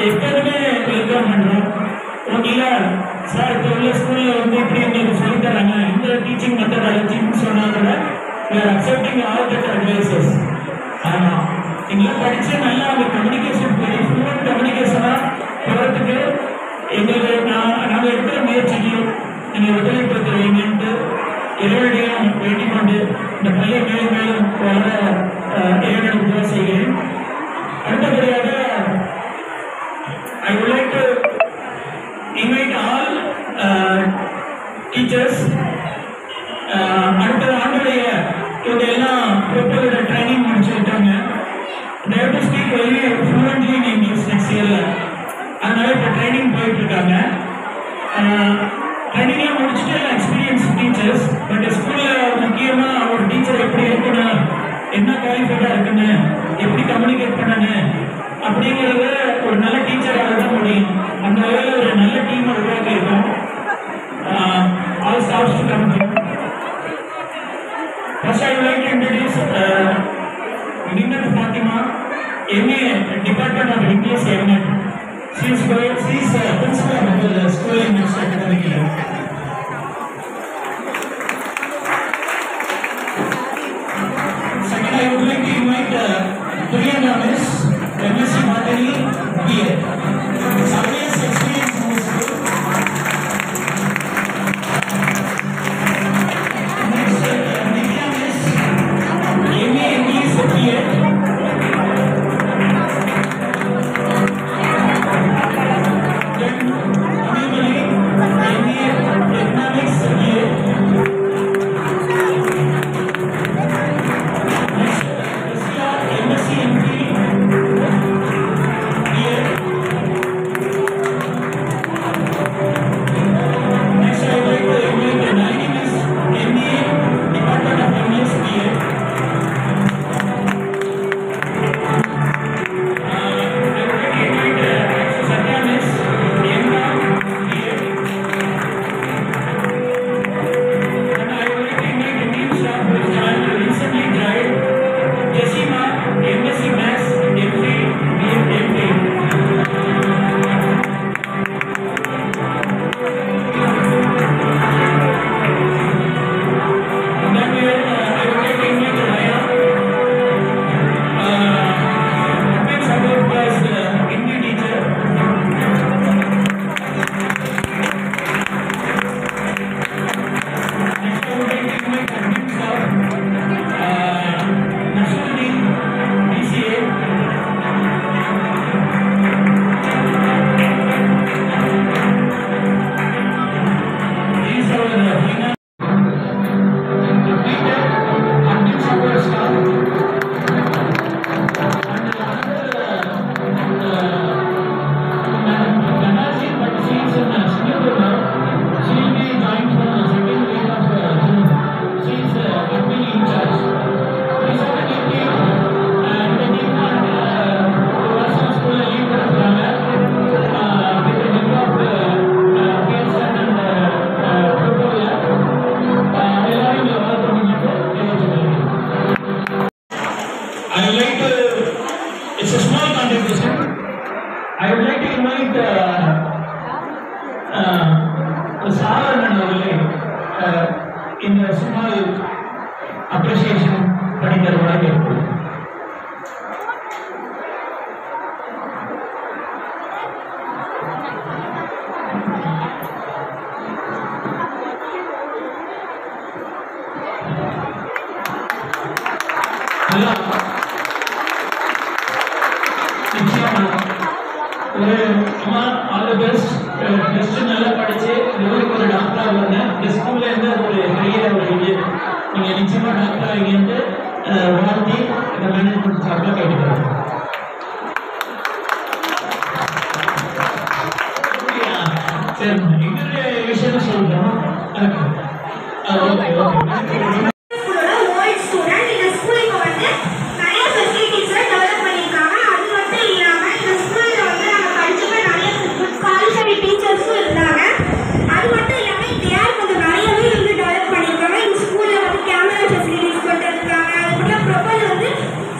எப்போதுமே வெல்கம் பண்ணுறோம். ஓகேங்களா சார்? இப்போ உள்ள ஸ்கூலில் வந்து இப்படி எங்களுக்கு சொல்லித்தராங்க, இந்த டீச்சிங் மெத்தடாலஜின்னு சொன்னால் கூட அக்செப்டிங் ஆல் தட் அட்வைசஸ். ஆனால் எங்களாம் படித்து நல்லா அந்த கம்யூனிகேஷன் ஃப்ளூவன்ட் கம்யூனிகேஷனாக போகிறதுக்கு எங்களுக்கு நாங்கள் எடுக்கிற முயற்சிக்கு எங்கள் ஒத்துழைப்பு தெரிவிங்கன்ட்டு இறைவனையும் வேண்டிக் கொண்டு இந்த பள்ளியை மேலும் மேலும் வளர இறைவனுக்கு உதவி செய்கிறேன். அடுத்தபடியாக I would like to invite all teachers. அடுத்த ஆண்டுடைய இவங்க எல்லாம் ப்ரொப்போஸோட ட்ரைனிங் முடிச்சுட்டாங்க. They have to speak very fluently in English next year. அதனால இப்போ ட்ரைனிங் போயிட்டு இருக்காங்க. ட்ரைனிங்லாம் முடிச்சுட்டு எக்ஸ்பீரியன்ஸ் டீச்சர்ஸ். பட் ஸ்கூலில் முக்கியமாக ஒரு டீச்சர் எப்படி இருக்கணும், என்ன குவாலிஃபைடாக இருக்குன்னு, எப்படி கம்யூனிகேட் பண்ணணும் அப்படிங்கிறத ஒரு நல்ல டீச்சராக தான் முடியும். அந்த வகையில் ஒரு நல்ல டீமை உருவாக்கியிருக்கோம். All staffs to come to. First, I would like to introduce Minat Fatima, MA Department of English Eminent. She is principal of the school in next academic year. Second, I would like to invite Priyanka Miss, MSc Botany, BA. Service experience in the school. Next, Nitya Miss, MA English BA. Then Amimali, MA Economics BA. Next, Rizka, MSc MD BA. Next, I would like to invite Nalini Miss, MA Department of English BA. Satya Miss, MA BA. And I would like to invite the team staff who has recently joined. Jessima, MSc Maths, MD, BA. And then I would like to invite Raya. Admits about was Hindi teacher. Next, I would like to invite admin staff. Nasuddin, DCA. These are the finance. Completed admin support staff. And Nanasi, but she is in Singapore now. She will be joined from the second week of June. She is admin in charge. These are the new team. And the team was on school leave program with the help of Pearson and Protocol. Allowing you all to be eligible. I would like to, it's a small contribution. I would like to invite Saranan அவர்களை இந்த small appreciation பண்ணி தருவதாக கேட்கிறேன். நல்லா நிச்சயமா ஒரு அம்மா all the best. Best நல்லா படிச்சு உங்களுக்கு ஒரு டாக்டரா வரங்க. இந்த ஸ்கூல்ல இருந்து ஒரு பெரிய ஒரு இது நீங்க நிச்சயமா டாக்டர் ஆகிட்டு வாழ்த்தி இந்த மேனேஜ்மெண்ட் சார்பில் கேட்டுக்கிறோம். சரி, இன்னொரு விஷயம் சொல்றோம். Okay okay.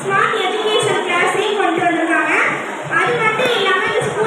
ஸ்மார்ட் எஜுகேஷன் கிளாஸையும் கொண்டு வந்திருக்காங்க. அது மட்டும் இல்லாமல் இந்த school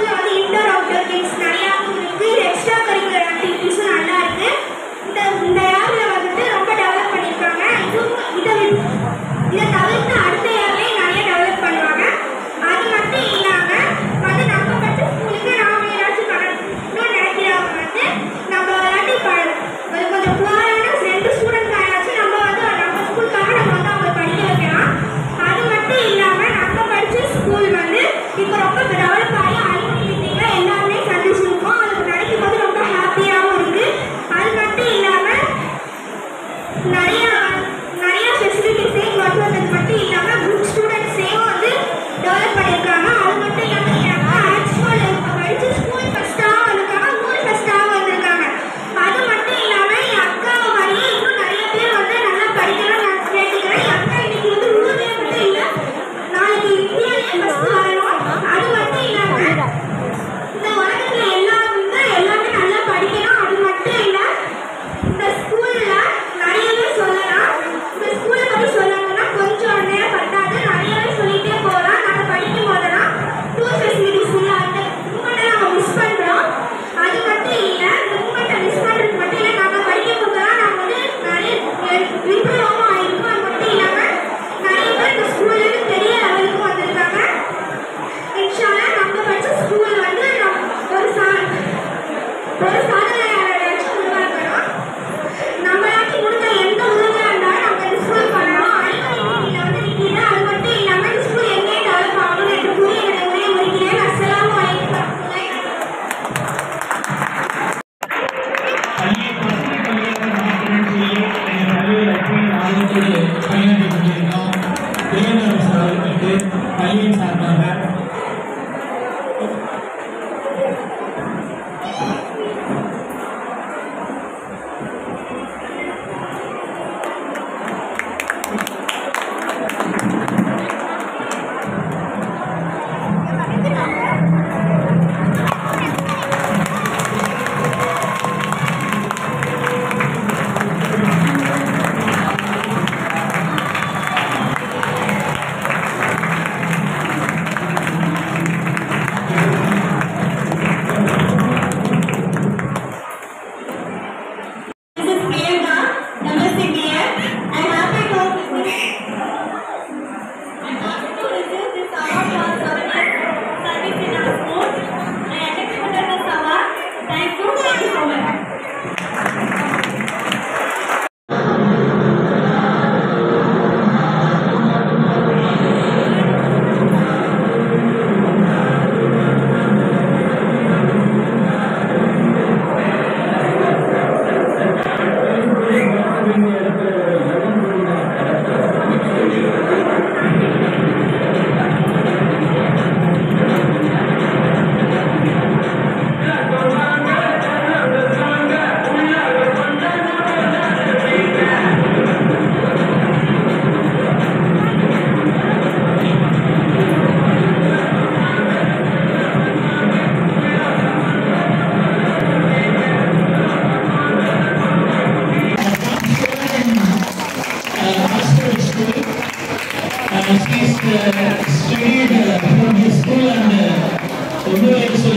like to say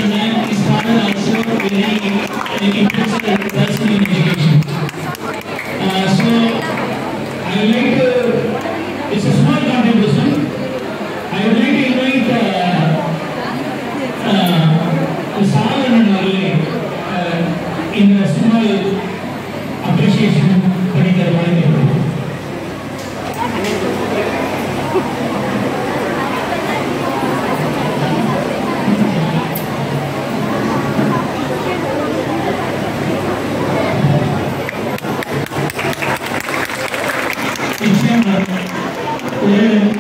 his father also very interested person in education. So I would like to, it's a small contribution. I would like to invite Salan in a small appreciation for the work.